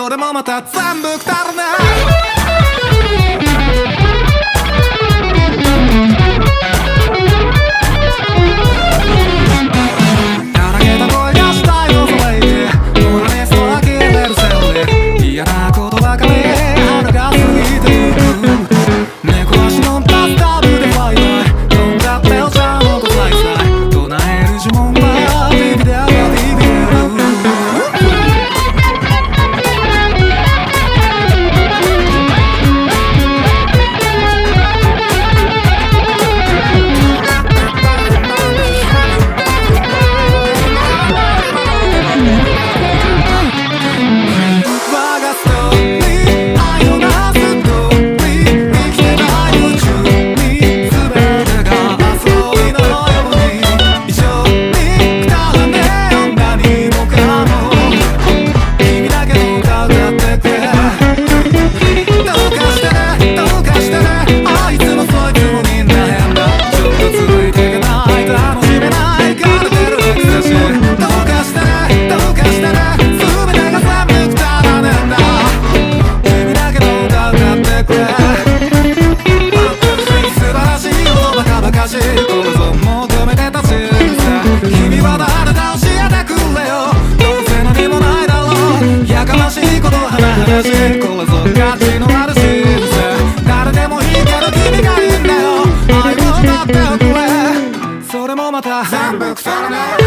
それもまた全部くだらない荒げた声がしたいを騒いでモラリストは消えてるせいで嫌なことばかり腹が過ぎていく猫足のバスタブでファイバイ飛んじゃってお茶の子さいさい唱える呪文はビビデアがビビる君は誰だ教えてくれよどうせ何もないだろうやかましいことはないしこれぞ価値のあるし誰でもいいけど君がいいんだよ愛を歌っておくれそれもまた全部くだらない